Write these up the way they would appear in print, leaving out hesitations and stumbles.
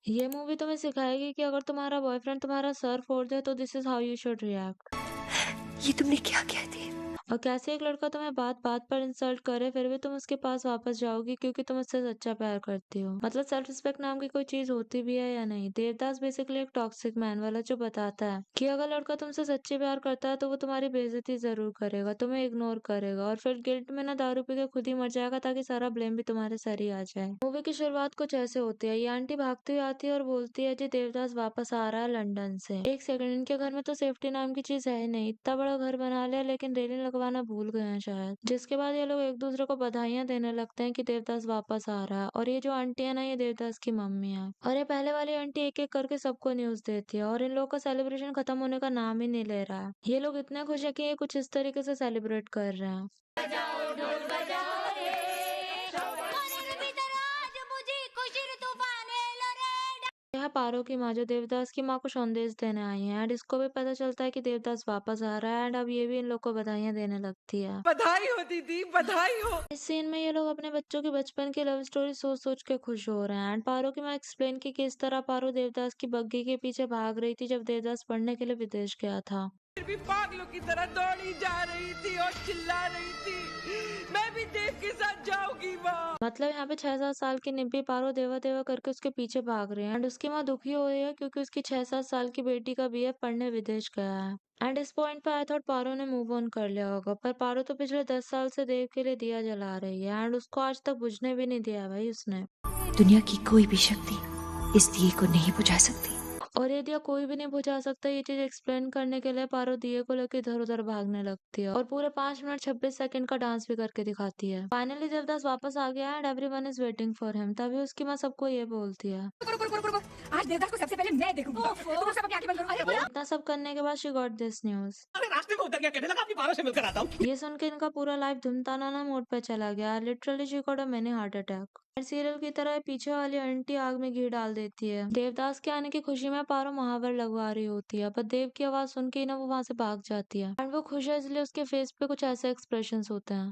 ये मूवी तुम्हें सिखाएगी कि अगर तुम्हारा बॉयफ्रेंड तुम्हारा सर फोड़ दे तो this is how you should react. ये तुमने क्या कह दिया? और कैसे एक लड़का तुम्हें बात बात पर इंसल्ट करे फिर भी तुम उसके पास वापस जाओगी क्योंकि तुम उससे सच्चा प्यार करती हो। मतलब सेल्फ रिस्पेक्ट नाम की कोई चीज होती भी है या नहीं। देवदास बेसिकली एक टॉक्सिक मैन वाला जो बताता है कि अगर लड़का तुमसे सच्चे प्यार करता है तो वो तुम्हारी बेइज्जती जरूर करेगा, तुम्हें इग्नोर करेगा और फिर गिल्ट में ना दारू पी के खुद ही मर जाएगा ताकि सारा ब्लेम भी तुम्हारे सर ही आ जाए। मूवी की शुरुआत कुछ ऐसे होती है। ये आंटी भागती हुई आती है और बोलती है जी देवदास वापस आ रहा है लंदन से। एक सेकंड, इनके घर में तो सेफ्टी नाम की चीज है ही नहीं। इतना बड़ा घर बना लिया लेकिन रेलिंग लगवाना भूल गए हैं शायद। जिसके बाद ये लोग एक दूसरे को बधाइयां देने लगते हैं कि देवदास वापस आ रहा है। और ये जो आंटी है ना, ये देवदास की मम्मी है। और ये पहले वाली आंटी एक एक करके सबको न्यूज देती है और इन लोगों का सेलिब्रेशन खत्म होने का नाम ही नहीं ले रहा है। ये लोग इतने खुश है कि ये कुछ इस तरीके से सेलिब्रेट कर रहे हैं। यह पारो की माँ जो देवदास की माँ को संदेश देने आई है एंड इसको भी पता चलता है कि देवदास वापस आ रहा है एंड अब ये भी इन लोग को बधाइयां देने लगती है। बधाई हो दीदी, बधाई हो। इस सीन में ये लोग अपने बच्चों की बचपन की लव स्टोरी सोच सोच के खुश हो रहे हैं एंड पारो की माँ एक्सप्लेन की किस तरह पारो देवदास की बग्गी के पीछे भाग रही थी जब देवदास पढ़ने के लिए विदेश गया था। फिर भी पागलों की तरह दौड़ी जा रही थी और चिल्ला रही थी, मैं भी देव के साथ जाऊंगी वहाँ। मतलब यहाँ पे 6-7 साल की निब्बी पारो देवा देवा करके उसके पीछे भाग रही है एंड उसकी माँ दुखी हो रही है क्योंकि उसकी 6-7 साल की बेटी का बीएफ पढ़ने विदेश गया है। एंड इस पॉइंट पे आई थॉट पारो ने मूव ऑन कर लिया होगा, पर पारो तो पिछले 10 साल से देव के लिए दिया जला रही है एंड उसको आज तक बुझने भी नहीं दिया है भाई उसने। दुनिया की कोई भी शक्ति इस दिए को नहीं बुझा सकती। और ये दिया कोई भी नहीं बुझा सकता। ये चीज एक्सप्लेन करने के लिए पारो दिए को लेकर इधर उधर भागने लगती है और पूरे 5 मिनट 26 सेकंड का डांस भी करके दिखाती है। फाइनली देवदास वापस आ गया and everyone is waiting for him. तभी उसकी माँ सबको ये बोलती है। आज देवदास को सबसे पहले मैं देखूंगा। तुम सब अपनी आंखें बंद करो। अरे इतना सब करने के बाद शी गॉट दिस न्यूज। अरे रास्ते में उतर गया, कहने लगा अपनी पारो से मिलकर आता हूँ। ये सुन के इनका पूरा लाइफ धुमतानाना मोड पे चला गया। Literally she got a mini heart attack. Serial की तरह पीछे वाली आंटी आग में घी डाल देती है। देवदास के आने की खुशी में पारो महावर लगवा रही होती है, पर देव की आवाज सुन के ही ना वो वहां से भाग जाती है एंड वो खुश है इसलिए उसके फेस पे कुछ ऐसे एक्सप्रेशंस होते हैं।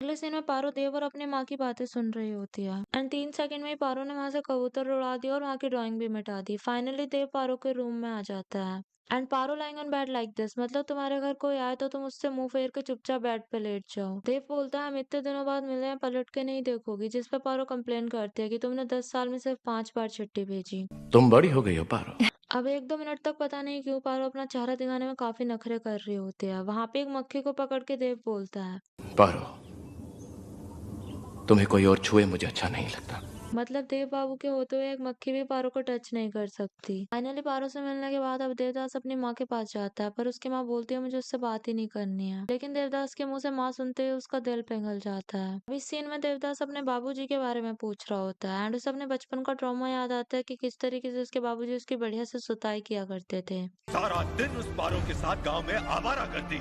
अगले सीन में पारो देव और अपनी माँ की बातें सुन रही होती है एंड 3 सेकंड में ही पारो ने वहां से कबूतर उड़ा दिया और वहां की ड्राइंग भी मिटा दी। फाइनली देव पारो के रूम में आ जाता है and Paro lying on bed like this. मतलब तुम्हारे घर कोई आए तो तुम उससे मुंह फेर के चुपचाप बेड पे लेट जाओ। देव बोलता है हम इतने दिनों बाद मिले हैं, पलट के नहीं देखोगी। जिस पे पारो कंप्लेन करती है कि तुमने 10 साल में सिर्फ 5 बार चिट्ठी भेजी। तुम बड़ी हो गई हो पारो। अब 1-2 मिनट तक पता नहीं क्यों पारो अपना चेहरा दिखाने में काफी नखरे कर रही होती है। वहां पे एक मक्खी को पकड़ के देव बोलता है। पारो, तुम्हें कोई और छुए मुझे अच्छा नहीं लगता। मतलब देव बाबू के होते हुए एक मक्खी भी पारो को टच नहीं कर सकती। फाइनली पारो से मिलने के बाद अब देवदास अपनी माँ के पास जाता है, पर उसकी माँ बोलती है मुझे उससे बात ही नहीं करनी है। लेकिन देवदास के मुंह से माँ सुनते ही उसका दिल पिघल जाता है। अब इस सीन में देवदास अपने बाबूजी के बारे में पूछ रहा होता है एंड उसे अपने बचपन का ट्रॉमा याद आता है कि किस तरीके से उसके बाबूजी उसकी बढ़िया से सुताई किया करते थे। सारा दिन उस पारो के साथ गांव में आवारा करती।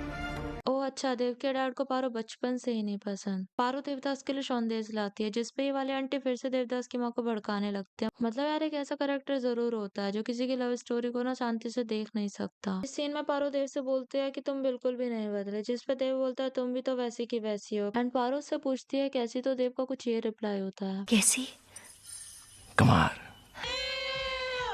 ओह अच्छा, देव के डैड को पारो बचपन से ही नहीं पसंद। पारो देवदास के लिए सौंदेश लाती है जिसपे ये वाले आंटी फिर से देवदास की माँ को भड़काने लगते हैं। मतलब यार एक ऐसा करेक्टर जरूर होता है जो किसी की लव स्टोरी को ना शांति से देख नहीं सकता। इस सीन में पारो देव से बोलती है कि तुम बिल्कुल भी नहीं बदले, जिस पे देव बोलता है तुम भी तो वैसी की वैसी हो एंड पारो उससे पूछती है कैसी, तो देव का कुछ ये रिप्लाई होता है। कैसी? कमार।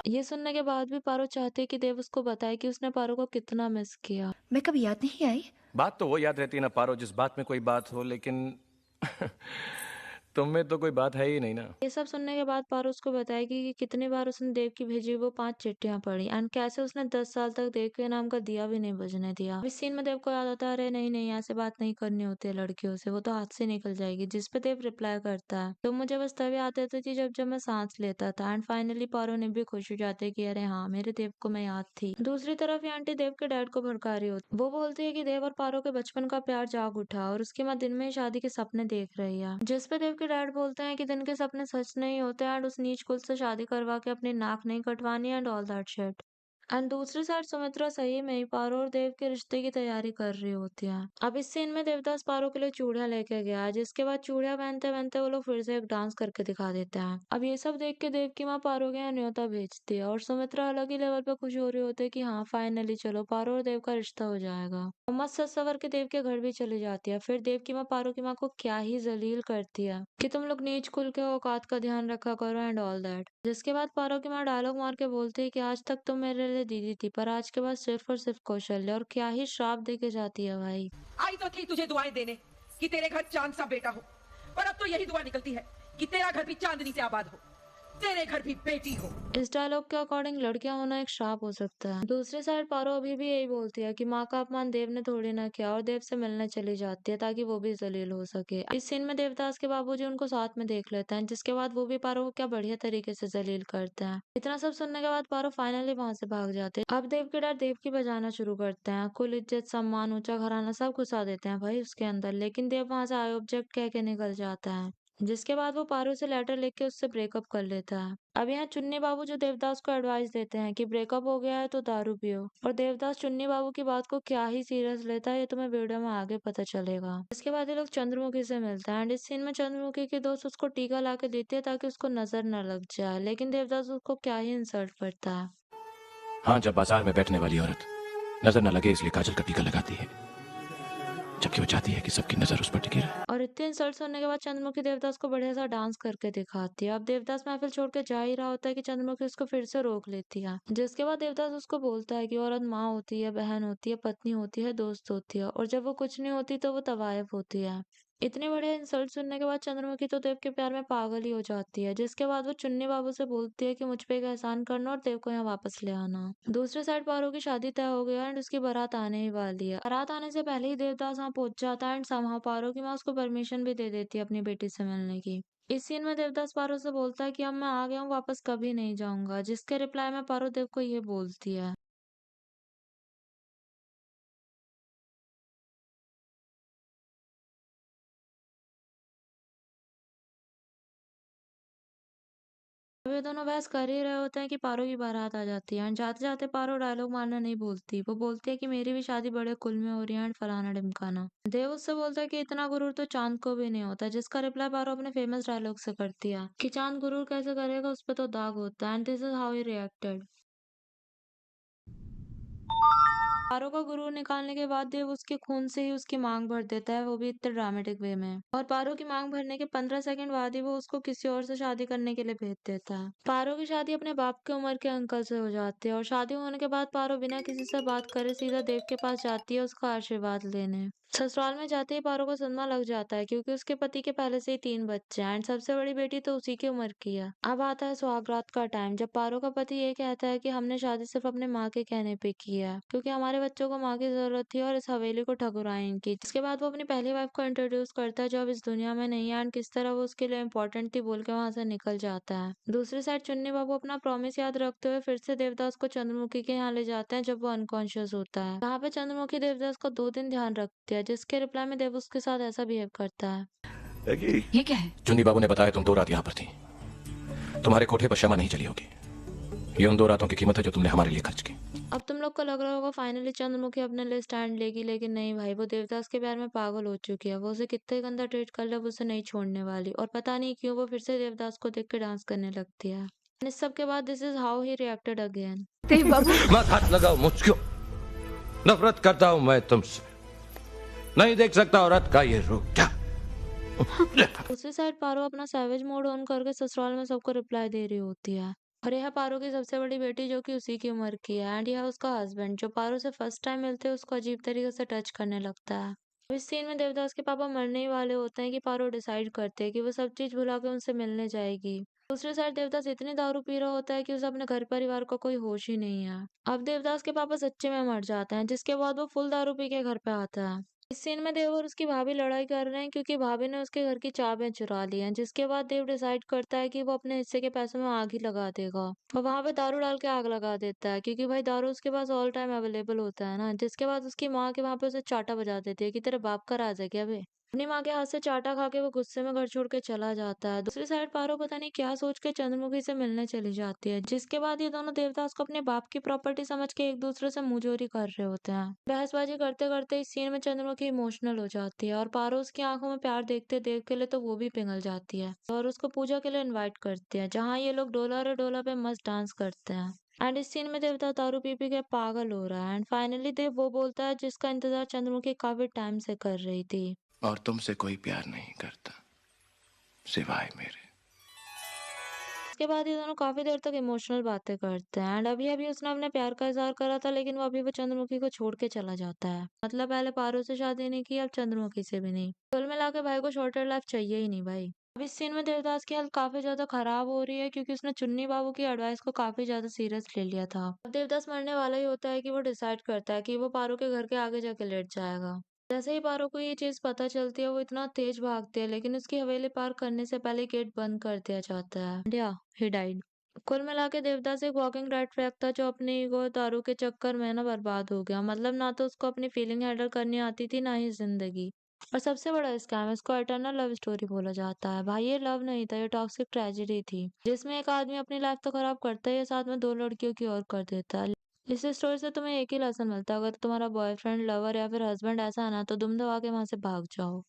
ये सुनने के बाद भी पारो चाहती है कि देव उसको बताए कि उसने पारो को कितना मिस किया। मैं कभी याद नहीं आई। बात तो वो याद रहती है ना पारो, जिस बात में कोई बात हो, लेकिन तुम में तो कोई बात है ही नहीं ना। ये सब सुनने के बाद पारो उसको बताएगी कि कितनी बार उसने देव की भेजी वो 5 चिट्ठियां पढ़ी एंड कैसे उसने 10 साल तक देव के नाम का दिया भी नहीं बुझने दिया। इस सीन में देव को याद आता है अरे नहीं नहीं ऐसे बात नहीं करनी होती है लड़कियों से, वो तो हाथ से निकल जाएगी। जिस पे देव रिप्लाई करता है तो मुझे बस तभी आते थे जब मैं सांस लेता था एंड फाइनली पारो ने भी खुश हो जाते कि अरे हाँ मेरे देव को मैं याद थी। दूसरी तरफ ये आंटी देव के डैड को भड़का रही होती। वो बोलती है कि देव और पारो के बचपन का प्यार जाग उठा और उसकी माँ दिन में ही शादी के सपने देख रही है। जिस पे देव के डैड बोलते हैं कि दिन के सपने सच नहीं होते एंड उस नीच कुल से शादी करवा के अपनी नाक नहीं कटवानी and all that shit. And दूसरी साइड सुमित्रा सही में ही पारो और देव के रिश्ते की तैयारी कर रही होती है। अब इस सीन में देवदास पारो के लिए चूड़ियां लेके गया है, जिसके बाद चूड़ियां पहनते पहनते वो लोग फिर से एक डांस करके दिखा देते हैं। अब ये सब देख के देव की माँ पारो के यहाँ न्योता भेजती है और सुमित्रा अलग ही लेवल पे खुश हो रही होती है कि हाँ फाइनली चलो पारो और देव का रिश्ता हो जाएगा। और मस्त सज सवर के देव के घर भी चली जाती है। फिर देव की माँ पारो की माँ को क्या ही जलील करती है कि तुम लोग नीच कुल के औकात का ध्यान रखा करो एंड ऑल दैट। जिसके बाद पारो की माँ डायलॉग मार के बोलती है कि आज तक तुम मेरे लिए दीदी थी, पर आज के बाद सिर्फ और सिर्फ कौशल्य। और क्या ही श्राप दे के जाती है भाई। आई तो थी तुझे दुआएं देने कि तेरे घर चांद सा बेटा हो, पर अब तो यही दुआ निकलती है कि तेरा घर भी चांदनी से आबाद हो, तेरे घर भी बेटी हो। इस डायलॉग के अकॉर्डिंग लड़कियां होना एक श्राप हो सकता है। दूसरी साइड पारो अभी भी यही बोलती है कि माँ का अपमान देव ने थोड़ी ना किया और देव से मिलने चली जाती है ताकि वो भी जलील हो सके। इस सीन में देवदास के बाबूजी उनको साथ में देख लेते हैं, जिसके बाद वो भी पारो को क्या बढ़िया तरीके से जलील करते हैं। इतना सब सुनने के बाद पारो फाइनली वहां से भाग जाते हैं। अब देव के डर देव की बजाना शुरू करते हैं। कुल इज्जत सम्मान ऊंचा घराना सब घुसा देते हैं भाई उसके अंदर, लेकिन देव वहां से आई ऑब्जेक्ट कह के निकल जाता है। जिसके बाद वो पारो से लेटर लेके उससे ब्रेकअप कर लेता है। अब यहाँ चुन्नी बाबू जो देवदास को एडवाइस देते हैं कि ब्रेकअप हो गया है तो दारू पियो, और देवदास चुन्नी बाबू की बात को क्या ही सीरियस लेता है ये तुम्हें वीडियो में आगे पता चलेगा। इसके बाद ये लोग चंद्रमुखी से मिलते हैं एंड इस सीन में चंद्रमुखी की दोस्त उसको टीका ला के देती है ताकि उसको नजर न लग जाए, लेकिन देवदास उसको क्या ही इंसल्ट करता है। हाँ, जब बाजार में बैठने वाली औरत नजर न लगे इसलिए काजल का टीका लगाती है, जबकि वो चाहती है कि सबकी नजर उस पर टिकी रहे। और इतने इंसल्ट सुनने के बाद चंद्रमुखी देवदास को बढ़िया सा डांस करके दिखाती है। अब देवदास महफिल छोड़ के जा ही रहा होता है कि चंद्रमुखी उसको फिर से रोक लेती है, जिसके बाद देवदास उसको बोलता है कि औरत माँ होती है, बहन होती है, पत्नी होती है, दोस्त होती है, और जब वो कुछ नहीं होती तो वो तवायफ होती है। इतनी बढ़िया इंसल्ट सुनने के बाद चंद्रमुखी तो देव के प्यार में पागल ही हो जाती है, जिसके बाद वो चुन्नी बाबू से बोलती है कि मुझ पे एक एहसान करना और देव को यहाँ वापस ले आना। दूसरी साइड पारो की शादी तय हो गया एंड उसकी बारात आने ही वाली है। बारात आने से पहले ही देवदास वहाँ पहुंच जाता है एंड समहाउ पारो की माँ उसको परमिशन भी दे देती है अपनी बेटी से मिलने की। इस सीन में देवदास पारो से बोलता है कि अब मैं आ गया हूँ, वापस कभी नहीं जाऊंगा, जिसके रिप्लाई में पारो देव को ये बोलती है। अब ये दोनों बहस कर ही रहे होते हैं कि पारो की बारात आ जाती है एंड जाते जाते पारो डायलॉग मारना नहीं बोलती, वो बोलती है कि मेरी भी शादी बड़े कुल में हो रही है एंड फलाना ढिमकाना। देव उससे बोलता है कि इतना गुरूर तो चांद को भी नहीं होता, जिसका रिप्लाई पारो अपने फेमस डायलॉग से करती है कि चांद गुरूर कैसे करेगा, उस पर तो दाग होता है। And this is how he reacted. Paro का गुरूर निकालने के बाद देव उसके खून से ही उसकी मांग भर देता है, वो भी इतने ड्रामेटिक वे में। और पारो की मांग भरने के 15 सेकंड बाद ही वो उसको किसी और से शादी करने के लिए भेज देता है। पारो की शादी अपने बाप की उम्र के अंकल से हो जाती है और शादी होने के बाद पारो बिना किसी से बात करे सीधा देव के पास जाती है उसका आशीर्वाद लेने। ससुराल में जाते ही पारो को सदमा लग जाता है क्योंकि उसके पति के पहले से ही 3 बच्चे हैं एंड सबसे बड़ी बेटी तो उसी की उम्र की है। अब आता है सुहागरात का टाइम, जब पारो का पति ये कहता है कि हमने शादी सिर्फ अपने माँ के कहने पे की है क्योंकि हमारे बच्चों को माँ की जरूरत थी और इस हवेली को ठकुराई इनकी। जिसके बाद वो अपनी पहली वाइफ को इंट्रोड्यूस करता है जो अब इस दुनिया में नहीं है एंड किस तरह वो उसके लिए इम्पोर्टेंट थी बोल के वहां से निकल जाता है। दूसरी साइड चुन्नी बाबू अपना प्रॉमिस याद रखते हुए फिर से देवदास को चंद्रमुखी के यहाँ ले जाते हैं जब वो अनकॉन्शियस होता है। यहाँ पे चंद्रमुखी देवदास का 2 दिन ध्यान रखती है, जिसके रिप्लाई में देव उसके साथ ऐसा बिहेव करता है। ये क्या है? चुन्नी बाबू ने बताया तुम 2 रात यहाँ पर थी, तुम्हारे कोठे पर क्षमा नहीं चली होगी। ये उन 2 रातों की कीमत है जो तुमने हमारे लिए खर्च की। अब तुम लोग को लग रहा होगा फाइनली चंद्रमुखी अपने लिए स्टैंड लेगी, लेकिन नहीं भाई, वो देवदास के प्यार में पागल हो चुकी है। वो उसे कितने गंदा ट्रीट कर ले वो उसे नहीं छोड़ने वाली, और पता नहीं क्यों वो फिर से देवदास को देख के डांस करने लगती है। इस सब के बाद this is how he reacted again. तेरे बाबू मत हाथ लगाओ मुझको, नफरत करता हूं मैं तुमसे, नहीं देख सकता औरत का ये रूप क्या। दूसरी साइड पारो अपना सैवेज मोड ऑन करके ससुराल में सबको रिप्लाई दे रही होती है। और यह पारो की सबसे बड़ी बेटी जो कि उसी की उम्र की है एंड यह उसका हस्बैंड जो पारो से फर्स्ट टाइम मिलते हैं उसको अजीब तरीके से टच करने लगता है। अब इस सीन में देवदास के पापा मरने ही वाले होते हैं कि पारो डिसाइड करते हैं कि वो सब चीज भुला के उनसे मिलने जाएगी। दूसरी साइड देवदास इतनी दारू पी रहा होता है कि उसे अपने घर परिवार का कोई होश ही नहीं है। अब देवदास के पापा सच्चे में मर जाते हैं, जिसके बाद वो फुल दारू पी के घर पे आता है। इस सीन में देव और उसकी भाभी लड़ाई कर रहे हैं क्योंकि भाभी ने उसके घर की चाबियां चुरा ली हैं, जिसके बाद देव डिसाइड करता है कि वो अपने हिस्से के पैसों में आग ही लगा देगा और वहां पे दारू डाल के आग लगा देता है क्योंकि भाई दारू उसके पास ऑल टाइम अवेलेबल होता है ना। जिसके बाद उसकी माँ के वहां पे उसे चाटा बजा देती है कि तेरे बाप का राज है क्या बे। अपनी माँ के हाथ से चाटा खा के वो गुस्से में घर छोड़ के चला जाता है। दूसरी साइड पारो पता नहीं क्या सोच के चंद्रमुखी से मिलने चली जाती है, जिसके बाद ये दोनों देवदास को अपने बाप की प्रॉपर्टी समझ के एक दूसरे से मुंहजोरी कर रहे होते हैं। बहसबाजी करते करते इस सीन में चंद्रमुखी इमोशनल हो जाती है और पारो उसकी आंखों में प्यार देखते देख के लिए तो वो भी पिघल जाती है और उसको पूजा के लिए इन्वाइट करती है, जहाँ ये लोग डोला रे डोला पे मस्त डांस करते हैं। एंड इस सीन में देवता दारू पी पी के पागल हो रहा है एंड फाइनली देव वो बोलता है जिसका इंतजार चंद्रमुखी काफी टाइम से कर रही थी। और तुमसे कोई प्यार नहीं करता सिवाय मेरे। इसके बाद ये दोनों काफी देर तक इमोशनल बातें करते हैं एंड अभी अभी उसने अपने प्यार का इजहार करा था, लेकिन वो अभी वो चंद्रमुखी को छोड़ के चला जाता है। मतलब पहले पारो से शादी नहीं की, अब चंद्रमुखी से भी नहीं। कुल मिला के भाई को शॉर्टर लाइफ चाहिए ही नहीं भाई। अब इस सीन में देवदास की हालत काफी ज्यादा खराब हो रही है क्योंकि उसने चुन्नी बाबू की एडवाइस को काफी ज्यादा सीरियस ले लिया था। अब देवदास मरने वाला ही होता है कि वो डिसाइड करता है कि वो पारो के घर के आगे जाके लेट जाएगा। जैसे ही पारो को ये चीज पता चलती है वो इतना तेज भागती है, लेकिन उसकी हवेली पार करने से पहले गेट बंद कर दिया जाता है। या ही डाइड। कुल मिला के देवदास एक वॉकिंग रेड फ्लैग था जो अपनी ईगो और दारू के चक्कर में ना बर्बाद हो गया। मतलब ना तो उसको अपनी फीलिंग हैंडल करनी आती थी, ना ही जिंदगी। और सबसे बड़ा स्कैम इसको इटर्नल लव स्टोरी बोला जाता है। भाई ये लव नहीं था, ये टॉक्सिक ट्रेजेडी थी, जिसमें एक आदमी अपनी लाइफ तो खराब करता ही है, साथ में दो लड़कियों की और कर देता है। इस स्टोरी से तुम्हें एक ही लेसन मिलता है, अगर तुम्हारा बॉयफ्रेंड, लवर या फिर हस्बैंड ऐसा है ना, तो दुम दबा के वहां से भाग जाओ।